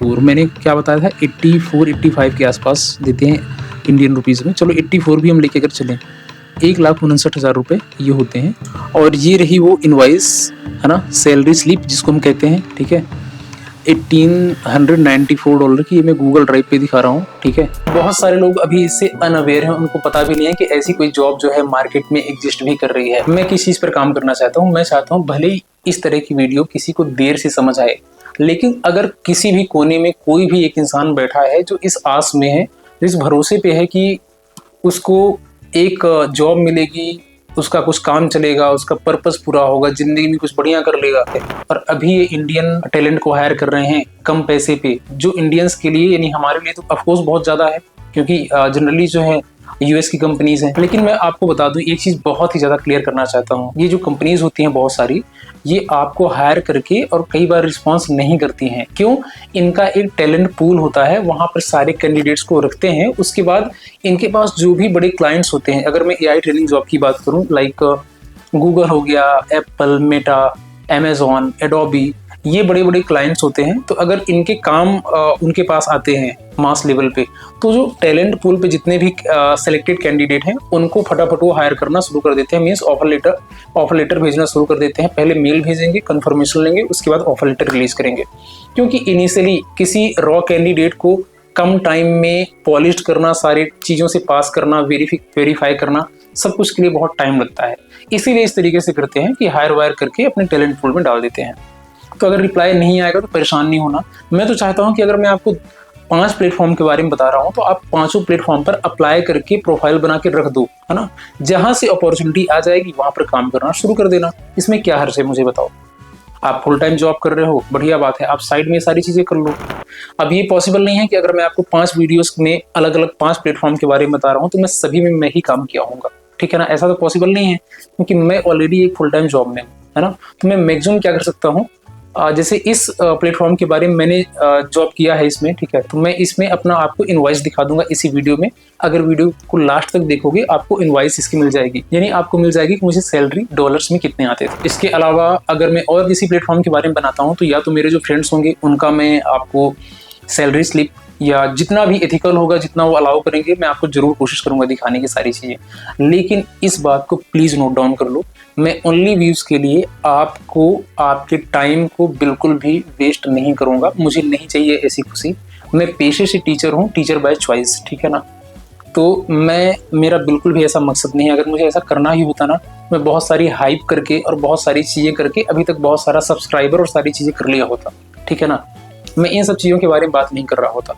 और मैंने क्या बताया था 84-85 के आसपास देते हैं इंडियन रुपीज़ में। चलो 84 भी हम लेके अगर चलें 1,59,000 रुपये ये होते हैं। और ये रही वो इनवॉइस है ना, सैलरी स्लिप जिसको हम कहते हैं, ठीक है। $1,894 की ये मैं गूगल ड्राइव पे दिखा रहा हूँ, ठीक है। बहुत सारे लोग अभी इससे अनअवेयर हैं, उनको पता भी नहीं है कि ऐसी कोई जॉब जो है मार्केट में एग्जिस्ट भी कर रही है। मैं किस चीज़ पर काम करना चाहता हूँ, मैं चाहता हूँ भले ही इस तरह की वीडियो किसी को देर से समझ आए, लेकिन अगर किसी भी कोने में कोई भी एक इंसान बैठा है जो इस आस में है, इस भरोसे पे है कि उसको एक जॉब मिलेगी, उसका कुछ काम चलेगा, उसका पर्पस पूरा होगा, जिंदगी में कुछ बढ़िया कर लेगा, और अभी ये इंडियन टैलेंट को हायर कर रहे हैं कम पैसे पे, जो इंडियंस के लिए यानी हमारे लिए तो ऑफकोर्स बहुत ज़्यादा है, क्योंकि जनरली जो है यूएस की कंपनीज हैं। लेकिन मैं आपको बता दूं एक चीज़ बहुत ही ज़्यादा क्लियर करना चाहता हूं, ये जो कंपनीज होती हैं बहुत सारी, ये आपको हायर करके और कई बार रिस्पॉन्स नहीं करती हैं। क्यों? इनका एक टैलेंट पूल होता है, वहाँ पर सारे कैंडिडेट्स को रखते हैं, उसके बाद इनके पास जो भी बड़े क्लाइंट्स होते हैं, अगर मैं एआई ट्रेनिंग जॉब की बात करूँ, लाइक गूगल हो गया, एप्पल, मेटा, अमेजॉन, एडोबी, ये बड़े बड़े क्लाइंट्स होते हैं, तो अगर इनके काम उनके पास आते हैं मास लेवल पे, तो जो टैलेंट पूल पे जितने भी सिलेक्टेड कैंडिडेट हैं उनको फटाफट वो हायर करना शुरू कर देते हैं। मीन्स ऑफर लेटर भेजना शुरू कर देते हैं। पहले मेल भेजेंगे, कंफर्मेशन लेंगे, उसके बाद ऑफर लेटर रिलीज करेंगे। क्योंकि इनिशियली किसी रॉ कैंडिडेट को कम टाइम में पॉलिश करना, सारी चीज़ों से पास करना, वेरीफाई करना, सब कुछ के लिए बहुत टाइम लगता है। इसीलिए इस तरीके से करते हैं कि हायर वायर करके अपने टैलेंट पूल में डाल देते हैं। तो अगर रिप्लाई नहीं आएगा तो परेशान नहीं होना। मैं तो चाहता हूं कि अगर मैं आपको 5 प्लेटफॉर्म के बारे में बता रहा हूं तो आप 5 प्लेटफॉर्म पर अप्लाई करके प्रोफाइल बना के रख दो, है ना। जहां से अपॉर्चुनिटी आ जाएगी वहां पर काम करना शुरू कर देना। इसमें क्या हर्ज है मुझे बताओ। आप फुल टाइम जॉब कर रहे हो, बढ़िया बात है, आप साइड में सारी चीजें कर लो। अब ये पॉसिबल नहीं है कि अगर मैं आपको 5 वीडियोस में अलग अलग 5 प्लेटफॉर्म के बारे में बता रहा हूँ तो मैं सभी में मैं ही काम किया होऊंगा, ठीक है ना। ऐसा तो पॉसिबल नहीं है, क्योंकि मैं ऑलरेडी एक फुल टाइम जॉब में हूँ, है ना। तो मैं मैक्सिमम क्या कर सकता हूँ, जैसे इस प्लेटफॉर्म के बारे में मैंने जॉब किया है इसमें, ठीक है, तो मैं इसमें अपना आपको इनवॉइस दिखा दूंगा इसी वीडियो में। अगर वीडियो को लास्ट तक देखोगे आपको इनवॉइस इसकी मिल जाएगी, यानी आपको मिल जाएगी कि मुझे सैलरी डॉलर्स में कितने आते थे। इसके अलावा अगर मैं और किसी प्लेटफॉर्म के बारे में बनाता हूँ तो या तो मेरे जो फ्रेंड्स होंगे उनका मैं आपको सैलरी स्लिप या जितना भी एथिकल होगा, जितना वो अलाउ करेंगे, मैं आपको जरूर कोशिश करूंगा दिखाने की सारी चीज़ें। लेकिन इस बात को प्लीज़ नोट डाउन कर लो, मैं ओनली व्यूज़ के लिए आपको आपके टाइम को बिल्कुल भी वेस्ट नहीं करूंगा। मुझे नहीं चाहिए ऐसी खुशी। मैं पेशे से टीचर हूँ, टीचर बाय चॉइस, ठीक है ना। तो मेरा बिल्कुल भी ऐसा मकसद नहीं है। अगर मुझे ऐसा करना ही होता ना, मैं बहुत सारी हाइप करके और बहुत सारी चीज़ें करके अभी तक बहुत सारा सब्सक्राइबर और सारी चीज़ें कर लिया होता, ठीक है ना। मैं इन सब चीज़ों के बारे में बात नहीं कर रहा होता।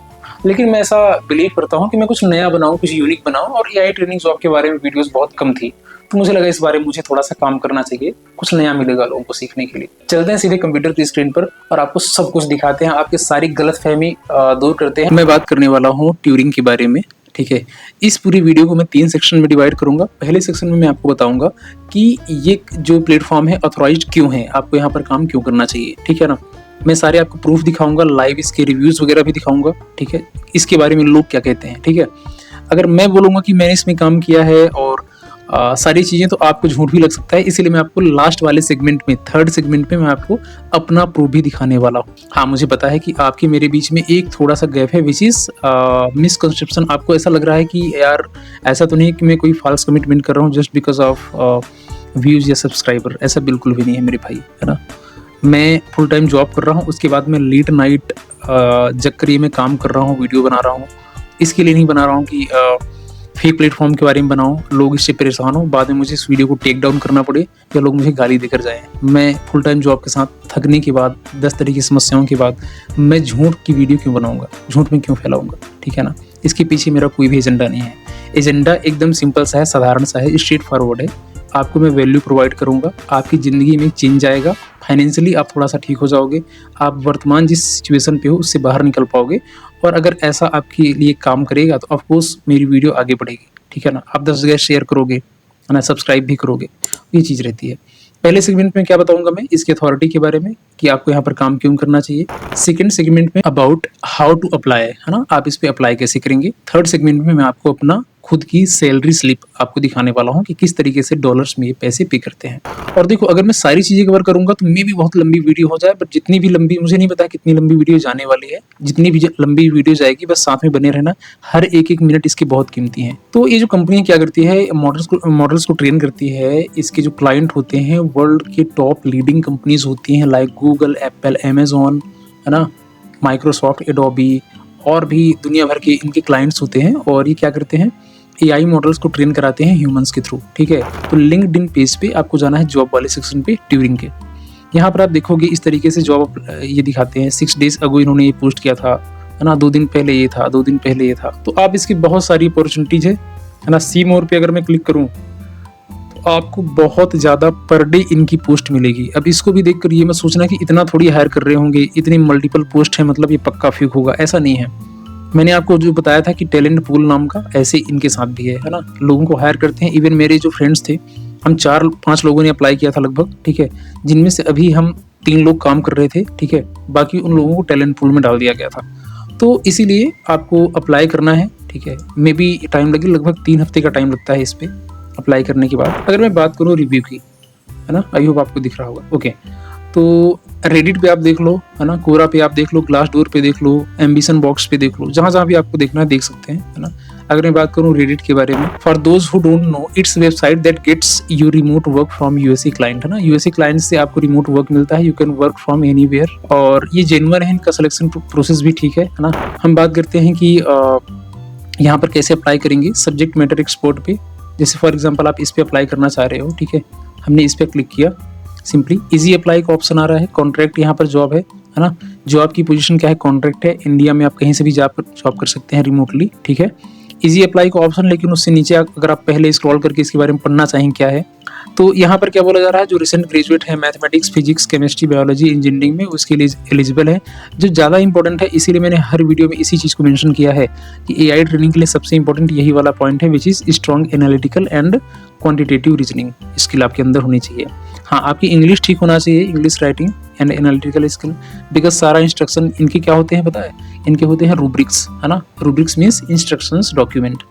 लेकिन मैं ऐसा बिलीव करता हूँ कि मैं कुछ नया बनाऊँ, कुछ यूनिक बनाऊँ, और एआई ट्रेनिंग जॉब के बारे में वीडियोस बहुत कम थी, तो मुझे लगा इस बारे में मुझे थोड़ा सा काम करना चाहिए, कुछ नया मिलेगा लोगों को सीखने के लिए। चलते हैं सीधे कंप्यूटर की स्क्रीन पर और आपको सब कुछ दिखाते हैं, आपकी सारी गलतफहमी दूर करते हैं। मैं बात करने वाला हूँ ट्यूरिंग के बारे में, ठीक है। इस पूरी वीडियो को मैं 3 सेक्शन में डिवाइड करूंगा। पहले सेक्शन में मैं आपको बताऊंगा कि ये जो प्लेटफॉर्म है ऑथराइज्ड क्यों है, आपको यहाँ पर काम क्यों करना चाहिए, ठीक है ना। मैं सारे आपको प्रूफ दिखाऊंगा, लाइव इसके रिव्यूज वगैरह भी दिखाऊंगा, ठीक है। इसके बारे में लोग क्या कहते हैं, ठीक है। अगर मैं बोलूँगा कि मैंने इसमें काम किया है और सारी चीज़ें, तो आपको झूठ भी लग सकता है। इसीलिए मैं आपको लास्ट वाले सेगमेंट में, 3rd सेगमेंट में मैं आपको अपना प्रूफ भी दिखाने वाला हूँ। हाँ, मुझे पता है कि आपके मेरे बीच में एक थोड़ा सा गैप है, विच इज़ मिसकंसेप्शन। आपको ऐसा लग रहा है कि यार ऐसा तो नहीं कि मैं कोई फॉल्स कमिटमेंट कर रहा हूँ जस्ट बिकॉज ऑफ व्यूज़ या सब्सक्राइबर। ऐसा बिल्कुल भी नहीं है मेरे भाई, है ना। मैं फुल टाइम जॉब कर रहा हूँ, उसके बाद मैं लेट नाइट जक्करी में काम कर रहा हूँ, वीडियो बना रहा हूँ। इसके लिए नहीं बना रहा हूँ कि फेक प्लेटफॉर्म के बारे में बनाऊँ, लोग इससे परेशान हो, बाद में मुझे इस वीडियो को टेक डाउन करना पड़े या लोग मुझे गाली देकर जाएं। मैं फुल टाइम जॉब के साथ थकने के बाद, 10 तरह की समस्याओं के बाद, मैं झूठ की वीडियो क्यों बनाऊँगा, झूठ में क्यों फैलाऊँगा, ठीक है ना। इसके पीछे मेरा कोई भी एजेंडा नहीं है। एजेंडा एकदम सिंपल सा है, साधारण सा है, स्ट्रेट फॉरवर्ड है। आपको मैं वैल्यू प्रोवाइड करूंगा, आपकी ज़िंदगी में चेंज आएगा, फाइनेंशियली आप थोड़ा सा ठीक हो जाओगे, आप वर्तमान जिस सिचुएशन पे हो उससे बाहर निकल पाओगे। और अगर ऐसा आपके लिए काम करेगा तो ऑफकोर्स मेरी वीडियो आगे बढ़ेगी, ठीक है ना। आप 10 जगह शेयर करोगे, है ना, सब्सक्राइब भी करोगे, ये चीज़ रहती है। पहले सेगमेंट में क्या बताऊंगा मैं, इसकी अथॉरिटी के बारे में कि आपको यहाँ पर काम क्यों करना चाहिए। सेकंड सेगमेंट में अबाउट हाउ टू अप्लाई, है ना, आप इस पे अप्लाई कैसे करेंगे। 3rd सेगमेंट में मैं आपको अपना खुद की सैलरी स्लिप आपको दिखाने वाला हूँ कि किस तरीके से डॉलर्स में ये पैसे पे करते हैं। और देखो, अगर मैं सारी चीज़ें कवर करूँगा तो मे भी बहुत लंबी वीडियो हो जाए, बट जितनी भी लंबी, मुझे नहीं पता कितनी लंबी वीडियो जाने वाली है, जितनी भी लंबी वीडियो जाएगी बस साथ में बने रहना, हर एक मिनट इसकी बहुत कीमती है। तो ये जो कंपनी क्या करती है, मॉडल्स को ट्रेन करती है। इसके जो क्लाइंट होते हैं वर्ल्ड के टॉप लीडिंग कंपनीज होती हैं, लाइक गूगल, एप्पल, अमेजोन, है ना, माइक्रोसॉफ्ट, एडोबी, और भी दुनिया भर के इनके क्लाइंट्स होते हैं। और ये क्या करते हैं, एआई मॉडल्स को ट्रेन कराते हैं ह्यूमंस के थ्रू, ठीक है। तो लिंक्डइन पेज पे आपको जाना है जॉब वाले सेक्शन पे, ट्यूरिंग के। यहाँ पर आप देखोगे इस तरीके से जॉब ये दिखाते हैं, 6 डेज अगो इन्होंने ये पोस्ट किया था, है ना, 2 दिन पहले ये था, 2 दिन पहले ये था। तो आप इसकी बहुत सारी अपॉर्चुनिटीज है ना। सी मोर पे अगर मैं क्लिक करूँ तो आपको बहुत ज़्यादा पर डे इनकी पोस्ट मिलेगी। अब इसको भी देख कर ये मत सोचना कि इतना थोड़ी हायर कर रहे होंगे, इतनी मल्टीपल पोस्ट है मतलब ये पक्का फेक होगा, ऐसा नहीं है। मैंने आपको जो बताया था कि टैलेंट पूल नाम का, ऐसे इनके साथ भी है ना। लोगों को हायर करते हैं। इवन मेरे जो फ्रेंड्स थे, हम 4-5 लोगों ने अप्लाई किया था लगभग, ठीक है, जिनमें से अभी हम 3 लोग काम कर रहे थे, ठीक है, बाकी उन लोगों को टैलेंट पूल में डाल दिया गया था। तो इसीलिए आपको अप्लाई करना है, ठीक है। मे बी टाइम लगे, लगभग 3 हफ्ते का टाइम लगता है इस पर अप्लाई करने के बाद। अगर मैं बात करूँ रिव्यू की, है ना, आई होप आपको दिख रहा होगा, ओके। तो रेडिट पे आप देख लो, है ना, कोरा पे आप देख लो, ग्लास डोर पे देख लो, एम्बिशन बॉक्स पे देख लो, जहां जहां भी आपको देखना है देख सकते हैं, है ना। अगर मैं बात करूं रेडिट के बारे में, for those who don't know, it's website that gets you remote work from USA client, है ना। यूएसए क्लाइंट से आपको रिमोट वर्क मिलता है, you can work from anywhere, और ये जेन्युइन है, इनका सिलेक्शन प्रोसेस भी ठीक है ना। हम बात करते हैं कि यहाँ पर कैसे अप्लाई करेंगे, सब्जेक्ट मैटर एक्सपर्ट पे। जैसे फॉर एग्जाम्पल आप इस पे अप्लाई करना चाह रहे हो, ठीक है, हमने इस पे क्लिक किया, सिंपली इजी अप्लाई का ऑप्शन आ रहा है। कॉन्ट्रैक्ट यहाँ पर जॉब है ना। जॉब की पोजीशन क्या है, कॉन्ट्रैक्ट है। इंडिया में आप कहीं से भी जॉब कर सकते हैं रिमोटली, ठीक है। इजी अप्लाई का ऑप्शन, लेकिन उससे नीचे अगर आप पहले स्क्रॉल करके इसके बारे में पढ़ना चाहें क्या है, तो यहाँ पर क्या बोला जा रहा है, जो रिसेंट ग्रेजुएट है mathematics, physics, chemistry, biology, engineering में, उसके लिए एलिजिबल है। जो ज़्यादा इंपॉर्टेंट है, इसीलिए मैंने हर वीडियो में इसी चीज़ को मेंशन किया है कि एआई ट्रेनिंग के लिए सबसे इंपॉर्टेंट यही वाला पॉइंट है, which is strong analytical and quantitative reasoning skill आपके अंदर होनी चाहिए। हाँ, आपकी इंग्लिश ठीक होना चाहिए, English writing and analytical skill, because सारा इंस्ट्रक्शन इनके क्या होते हैं पता है, इनके होते हैं रूब्रिक्स, है ना। Rubrics means instructions document.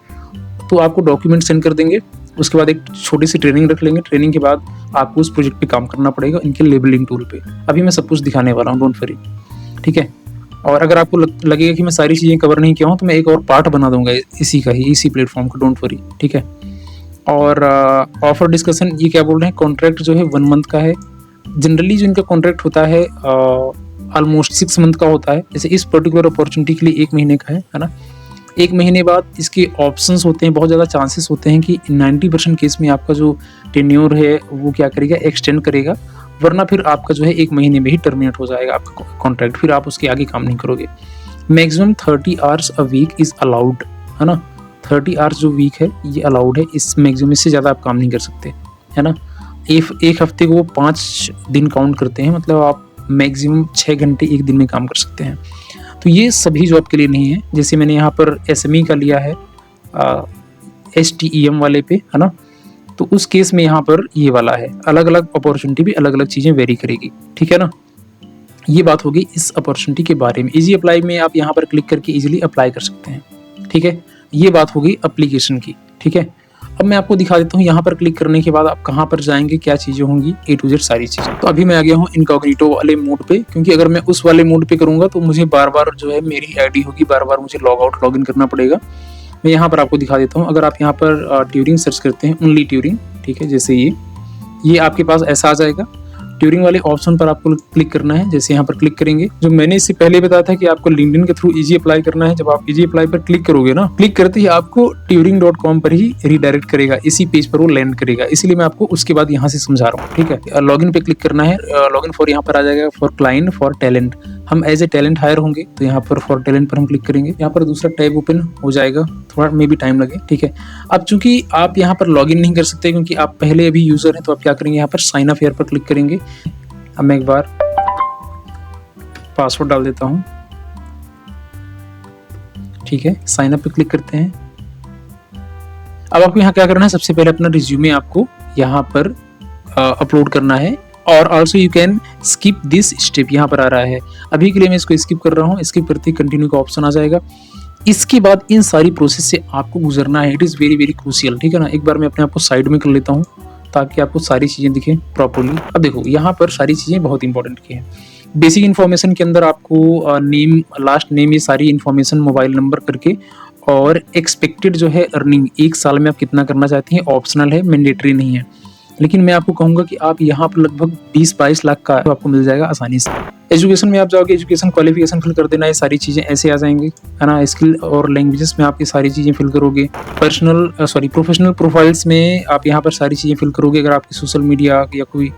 तो आपको डॉक्यूमेंट सेंड कर देंगे, उसके बाद एक छोटी सी ट्रेनिंग रख लेंगे। ट्रेनिंग के बाद आपको उस प्रोजेक्ट पे काम करना पड़ेगा इनके लेबलिंग टूल पे। अभी मैं सब कुछ दिखाने वाला हूँ, डोंट वरी, ठीक है। और अगर आपको लगेगा कि मैं सारी चीज़ें कवर नहीं किया हूँ तो मैं एक और पार्ट बना दूंगा इसी का ही, इसी प्लेटफॉर्म का, डोंट वरी, ठीक है। और ऑफर डिस्कशन, ये क्या बोल रहे हैं, कॉन्ट्रैक्ट जो है 1 मंथ का है। जनरली जो इनका कॉन्ट्रैक्ट होता है ऑलमोस्ट 6 मंथ का होता है। जैसे इस पर्टिकुलर अपॉर्चुनिटी के लिए 1 महीने का है ना। 1 महीने बाद इसके ऑप्शंस होते हैं, बहुत ज़्यादा चांसेस होते हैं कि 90% केस में आपका जो टेन्योर है वो क्या करेगा, एक्सटेंड करेगा, वरना फिर आपका जो है 1 महीने में ही टर्मिनेट हो जाएगा आपका कॉन्ट्रैक्ट, फिर आप उसके आगे काम नहीं करोगे। Maximum 30 hours a week is allowed, है ना। 30 आवर्स जो वीक है ये अलाउड है, इस मैक्सिमम इससे ज़्यादा आप काम नहीं कर सकते, है ना। एक हफ्ते को वो 5 दिन काउंट करते हैं, मतलब आप मैक्सिमम 6 घंटे एक दिन में काम कर सकते हैं। तो ये सभी जॉब के लिए नहीं है। जैसे मैंने यहाँ पर SME का लिया है STEM वाले पे, है ना, तो उस केस में यहाँ पर ये वाला है। अलग अलग अपॉर्चुनिटी भी अलग अलग चीज़ें वेरी करेगी, ठीक है ना। ये बात होगी इस अपॉर्चुनिटी के बारे में। इजी अप्लाई में आप यहाँ पर क्लिक करके इजीली अप्लाई कर सकते हैं, ठीक है। ये बात होगी एप्लीकेशन की, ठीक है। अब मैं आपको दिखा देता हूँ, यहाँ पर क्लिक करने के बाद आप कहाँ पर जाएंगे, क्या चीज़ें होंगी, A to Z सारी चीज़ें। तो अभी मैं आ गया हूँ इनकॉग्निटो वाले मोड पे, क्योंकि अगर मैं उस वाले मोड पे करूँगा तो मुझे बार बार जो है मेरी आईडी होगी, बार बार मुझे लॉग आउट लॉग इन करना पड़ेगा। मैं यहाँ पर आपको दिखा देता हूँ। अगर आप यहाँ पर ट्यूरिंग सर्च करते हैं, ओनली ट्यूरिंग, ठीक है, जैसे ये आपके पास ऐसा आ जाएगा। ट्यूरिंग वाले ऑप्शन पर आपको क्लिक करना है। जैसे यहाँ पर क्लिक करेंगे, जो मैंने इससे पहले बताया था कि आपको लिंक्डइन के थ्रू इजी अप्लाई करना है। जब आप इजी अप्लाई पर क्लिक करोगे ना, क्लिक करते ही आपको turing.com पर ही रिडायरेक्ट करेगा, इसी पेज पर वो लैंड करेगा। इसीलिए मैं आपको उसके बाद यहाँ से समझा रहा हूँ, ठीक है। लॉगिन पे क्लिक करना है। लॉगिन फॉर यहाँ पर आ जाएगा, फॉर क्लाइंट, फॉर टैलेंट। हम एज ए टैलेंट हायर होंगे तो यहाँ पर फॉर टैलेंट पर हम क्लिक करेंगे। यहाँ पर दूसरा टैब ओपन हो जाएगा, थोड़ा मे भी टाइम लगे, ठीक है। अब चूंकि आप यहाँ पर लॉगिन नहीं कर सकते क्योंकि आप पहले अभी यूजर हैं, तो आप क्या करेंगे, यहाँ पर साइन अप हियर पर क्लिक करेंगे। अब मैं एक बार पासवर्ड डाल देता हूँ, ठीक है। साइन अप पे क्लिक करते हैं। अब आपको यहाँ क्या करना है, सबसे पहले अपना रिज्यूमे आपको यहाँ पर अपलोड करना है। और also you can skip this step, यहाँ पर आ रहा है। अभी के लिए मैं इसको स्किप कर रहा हूँ। स्किप करते ही कंटिन्यू का ऑप्शन आ जाएगा। इसके बाद इन सारी प्रोसेस से आपको गुजरना है। It is very very crucial, ठीक है ना। एक बार मैं अपने आप को साइड में कर लेता हूँ ताकि आपको सारी चीज़ें दिखें प्रॉपरली। अब देखो यहाँ पर सारी चीज़ें बहुत इंपॉर्टेंट की हैं। बेसिक इन्फॉर्मेशन के अंदर आपको नेम, लास्ट नेम, ये सारी इन्फॉर्मेशन, मोबाइल नंबर करके, और एक्सपेक्टेड जो है अर्निंग, एक साल में आप कितना करना चाहती हैं, ऑप्शनल है, मैंडेटरी नहीं है। लेकिन मैं आपको कहूँगा कि आप यहाँ पर लगभग 20-22 लाख का आपको मिल जाएगा आसानी से। एजुकेशन में आप जाओगे, एजुकेशन क्वालिफिकेशन फिल कर देना, ये सारी चीज़ें ऐसे आ जाएंगी, है ना। स्किल और लैंग्वेजेस में आप ये सारी चीज़ें फिल करोगे। प्रोफेशनल प्रोफाइल्स में आप यहाँ पर सारी चीज़ें फिल करोगे। अगर आपकी सोशल मीडिया या कोई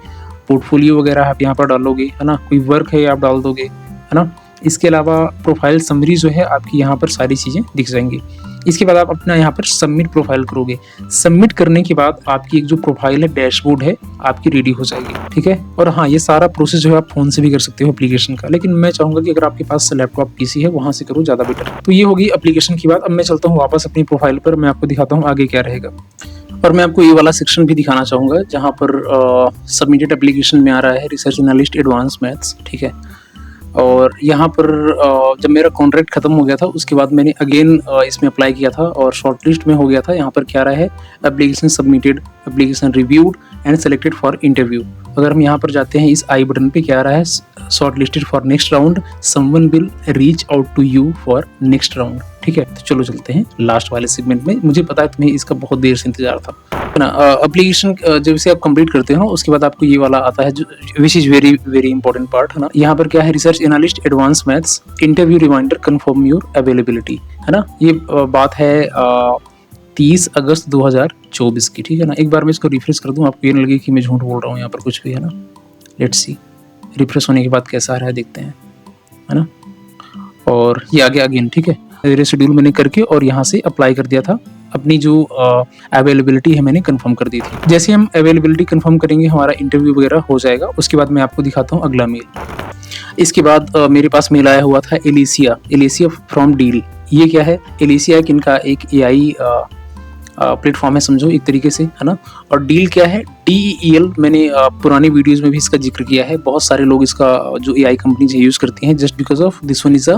पोर्टफोलियो वगैरह आप यहाँ पर डालोगे, है ना, कोई वर्क है आप डाल दोगे, है ना। इसके अलावा प्रोफाइल समरी जो है आपकी यहाँ पर सारी चीज़ें दिख जाएंगी। इसके बाद आप अपना यहाँ पर सबमिट प्रोफाइल करोगे। सबमिट करने के बाद आपकी एक जो प्रोफाइल है, डैशबोर्ड है, आपकी रेडी हो जाएगी, ठीक है। और हाँ, ये सारा प्रोसेस जो है आप फोन से भी कर सकते हो एप्लीकेशन का, लेकिन मैं चाहूँगा कि अगर आपके पास लैपटॉप पीसी है वहाँ से करो, ज़्यादा बेटर। तो ये होगी एप्लीकेशन की बात। अब मैं चलता हूँ वापस अपनी प्रोफाइल पर, मैं आपको दिखाता हूँ आगे क्या रहेगा। और मैं आपको ये वाला सेक्शन भी दिखाना चाहूँगा जहाँ पर सबमिटेड एप्लीकेशन में आ रहा है रिसर्च एनालिस्ट एडवांस मैथ्स, ठीक है। और यहाँ पर जब मेरा कॉन्ट्रैक्ट खत्म हो गया था उसके बाद मैंने अगेन इसमें अप्लाई किया था और शॉर्टलिस्ट में हो गया था। यहाँ पर क्या रहा है, application submitted, application reviewed and selected for interview. अगर हम यहाँ पर जाते हैं इस आई बटन पे, क्या आ रहा है, shortlisted for next round, someone will reach out to you for next round, ठीक है। तो चलो चलते हैं लास्ट वाले सेगमेंट में। मुझे पता है तुम्हें इसका बहुत देर से इंतजार था, है ना। एप्लीकेशन जब से आप कंप्लीट करते हो उसके बाद आपको ये वाला आता है, which is very very important part, है ना। यहाँ पर क्या है, research analyst advance maths interview reminder confirm your availability, है ना। ये बात है 30 अगस्त 2024 की, ठीक है ना। एक बार मैं इसको रिफ्रेश कर दूं, आपको ये नहीं लगे कि मैं झूठ बोल रहा हूँ यहाँ पर कुछ भी, है ना। लेट्स सी रिफ्रेश होने के बाद कैसा आ रहा है, देखते हैं, है ना। और ये आ गया अगेन, ठीक है। मेरे शेड्यूल मैंने करके और यहाँ से अप्लाई कर दिया था। अपनी जो अवेलेबिलिटी है मैंने कंफर्म कर दी थी। जैसे हम अवेलेबिलिटी कंफर्म करेंगे हमारा इंटरव्यू वगैरह हो जाएगा। उसके बाद मैं आपको दिखाता हूँ अगला मेल। इसके बाद मेरे पास मेल आया हुआ था एलिसिया फ्रॉम डील। ये क्या है, एलिसिया इनका एक एआई प्लेटफॉर्म है, समझो एक तरीके से, है ना। और डील क्या है, DEL, मैंने पुरानी वीडियोस में भी इसका जिक्र किया है। बहुत सारे लोग इसका जो एआई कंपनीज यूज करती हैं just because of this one is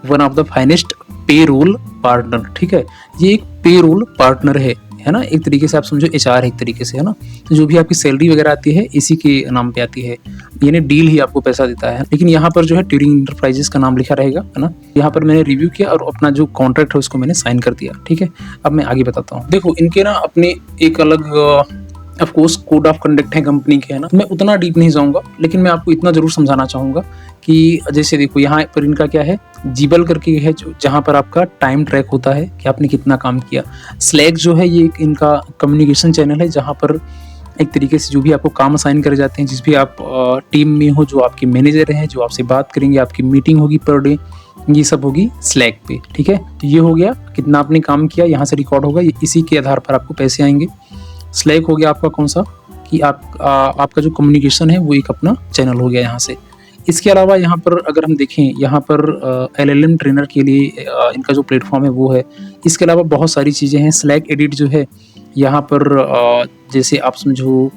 one of the finest payroll partner, ठीक है। ये एक पेरोल पार्टनर है ना, एक तरीके से आप समझो HR है एक तरीके से, है ना। तो जो भी आपकी सैलरी वगैरह आती है इसी के नाम पे आती है, यानी डील ही आपको पैसा देता है। लेकिन यहाँ पर जो है ट्यूरिंग इंटरप्राइजेस का नाम लिखा रहेगा, है ना। यहाँ पर मैंने रिव्यू किया और अपना जो कॉन्ट्रैक्ट है उसको मैंने साइन कर दिया, ठीक है। अब मैं आगे बताता हूँ। देखो इनके ना अपने एक अलग of course code of conduct है कंपनी के, है ना। मैं उतना डीप नहीं जाऊंगा, लेकिन मैं आपको इतना जरूर समझाना चाहूंगा कि जैसे देखो यहाँ पर इनका क्या है, जीबल करके है जहाँ पर आपका टाइम ट्रैक होता है कि आपने कितना काम किया। स्लैक जो है ये एक इनका कम्युनिकेशन चैनल है जहाँ पर एक तरीके से जो भी आपको काम असाइन करे जाते हैं, जिस भी आप टीम में हो, जो आपके मैनेजर हैं, जो आपसे बात करेंगे, आपकी मीटिंग होगी पर डे, ये सब होगी स्लैक पे, ठीक है। तो ये हो गया कितना आपने काम किया, यहाँ से रिकॉर्ड होगा, इसी के आधार पर आपको पैसे आएंगे। स्लैक हो गया आपका कौन सा, कि आपका जो कम्युनिकेशन है वो एक अपना चैनल हो गया यहाँ से। इसके अलावा यहाँ पर अगर हम देखें, यहाँ पर LLM ट्रेनर के लिए इनका जो प्लेटफॉर्म है वो है। इसके अलावा बहुत सारी चीज़ें हैं। स्लैक एडिट जो है यहाँ पर जैसे आप समझो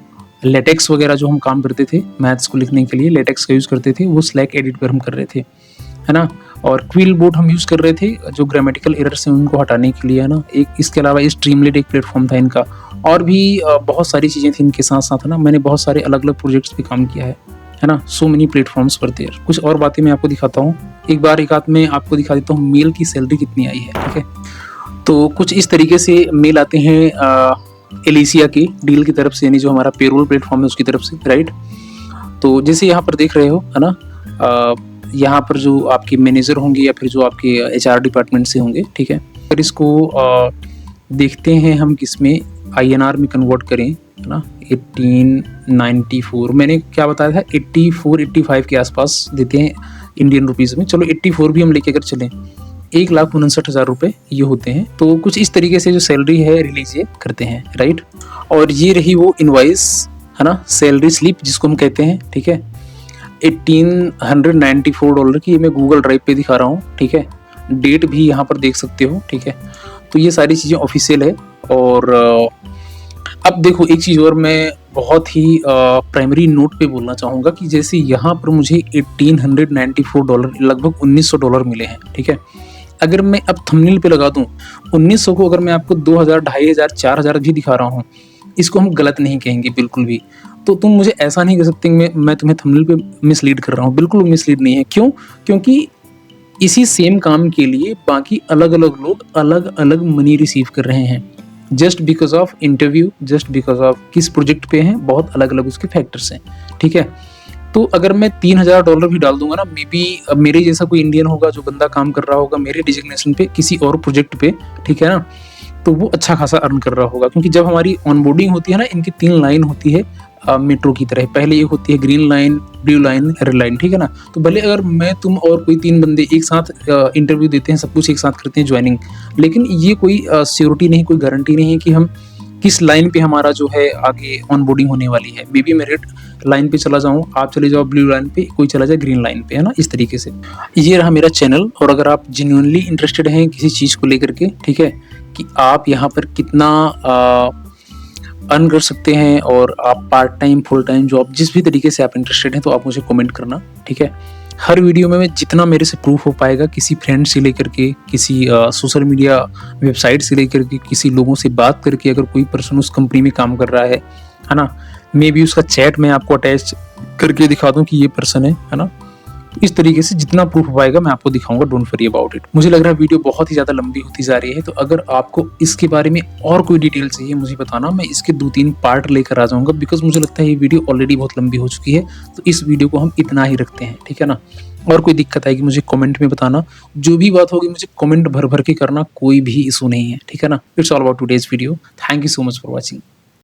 लेटेक्स वगैरह जो हम काम करते थे मैथ्स को लिखने के लिए, लेटेक्स का यूज़ करते थे, वो स्लैक एडिट पर हम कर रहे थे, है ना। और क्विल बोर्ड हम यूज़ कर रहे थे जो ग्रामेटिकल एरर्स हैं उनको हटाने के लिए, है ना। एक इसके अलावा स्ट्रीमलेट एक प्लेटफॉर्म था इनका, और भी बहुत सारी चीज़ें थी इनके साथ साथ, है ना। मैंने बहुत सारे अलग अलग प्रोजेक्ट्स पे काम किया है ना। सो मेनी प्लेटफॉर्म्स पर देयर। कुछ और बातें मैं आपको दिखाता हूँ, एक बार एक हाथ में आपको दिखा देता हूँ मेल की सैलरी कितनी आई है, ठीक है। तो कुछ इस तरीके से मेल आते हैं एलिसिया की डील की तरफ से, यानी जो हमारा पेरोल प्लेटफॉर्म है उसकी तरफ से, राइट। तो जैसे यहाँ पर देख रहे हो, है ना, यहाँ पर जो आपके मैनेजर होंगे या फिर जो आपके HR डिपार्टमेंट से होंगे, ठीक है। अगर इसको देखते हैं हम किस में INR में कन्वर्ट करें, है ना। 1894 मैंने क्या बताया था, 84-85 के आसपास देते हैं इंडियन रुपीज़ में। चलो 84 भी हम लेके अगर चलें, 1,59,000 रुपये ये होते हैं। तो कुछ इस तरीके से जो सैलरी है रिलीज ये करते हैं, राइट। और ये रही वो इनवाइस, है ना, सैलरी स्लिप जिसको हम कहते हैं, ठीक है। $1,894 की मैं गूगल ड्राइव पे दिखा रहा हूँ, ठीक है। डेट भी यहाँ पर देख सकते हो, ठीक है। तो ये सारी चीज़ें ऑफिशियल है। और अब देखो एक चीज़ और मैं बहुत ही प्राइमरी नोट पे बोलना चाहूँगा कि जैसे यहाँ पर मुझे $1,894 लगभग $1,900 मिले हैं, ठीक है। अगर मैं अब थंबनेल पे लगा दूं 1900 को, अगर मैं आपको 2000, 2500, 4000 भी दिखा रहा हूँ, इसको हम गलत नहीं कहेंगे बिल्कुल भी। तो तुम मुझे ऐसा नहीं कह सकते मैं तुम्हें थंबनेल पे मिसलीड कर रहा हूँ, बिल्कुल मिसलीड नहीं है। क्यों? क्योंकि इसी सेम काम के लिए बाकी अलग अलग लोग अलग अलग मनी रिसीव कर रहे हैं, just because of interview, just because of किस प्रोजेक्ट पे हैं, बहुत अलग अलग उसके फैक्टर्स हैं, ठीक है। तो अगर मैं $3000 भी डाल दूंगा ना, मे बी मेरे जैसा कोई इंडियन होगा जो बंदा काम कर रहा होगा मेरे डिजिग्नेशन पे किसी और प्रोजेक्ट पे, ठीक है ना, तो वो अच्छा खासा अर्न कर रहा होगा। क्योंकि जब हमारी ऑनबोर्डिंग होती है ना, इनकी 3 लाइन होती है मेट्रो की तरह। पहले ये होती है green line, blue line, red line, ठीक है ना। तो भले अगर मैं, तुम और कोई 3 बंदे एक साथ इंटरव्यू देते हैं, सब कुछ एक साथ करते हैं ज्वाइनिंग, लेकिन ये कोई श्योरिटी नहीं, कोई गारंटी नहीं है कि हम किस लाइन पे हमारा जो है आगे ऑनबोर्डिंग होने वाली है। मे बी मैं रेड लाइन पे चला जाऊँ, आप चले जाओ ब्लू लाइन पे, कोई चला जाए ग्रीन लाइन पे, है ना। इस तरीके से ये रहा मेरा चैनल। और अगर आप जेन्युइनली इंटरेस्टेड हैं किसी चीज़ को लेकर के, ठीक है, कि आप यहाँ पर कितना अर्न कर सकते हैं, और आप part time, full time job, जिस भी तरीके से आप इंटरेस्टेड हैं, तो आप मुझे कमेंट करना, ठीक है। हर वीडियो में मैं जितना मेरे से प्रूफ हो पाएगा, किसी फ्रेंड से लेकर के, किसी सोशल मीडिया वेबसाइट से लेकर के, किसी लोगों से बात करके, अगर कोई पर्सन उस कंपनी में काम कर रहा है ना, मे बी उसका चैट मैं आपको अटैच करके दिखा दूं कि ये पर्सन है ना। इस तरीके से जितना प्रूफ पाएगा मैं आपको दिखाऊंगा, डोंट वरी अबाउट इट। मुझे लग रहा है वीडियो बहुत ही ज़्यादा लंबी होती जा रही है, तो अगर आपको इसके बारे में और कोई डिटेल चाहिए मुझे बताना, मैं इसके 2-3 पार्ट लेकर आ जाऊंगा, बिकॉज मुझे लगता है ये वीडियो ऑलरेडी बहुत लंबी हो चुकी है। तो इस वीडियो को हम इतना ही रखते हैं, ठीक है ना। और कोई दिक्कत आएगी मुझे कमेंट में बताना, जो भी बात होगी मुझे कमेंट भर भर के करना, कोई भी इशू नहीं है, ठीक है ना। It's all about today's video. Thank you so much for watching.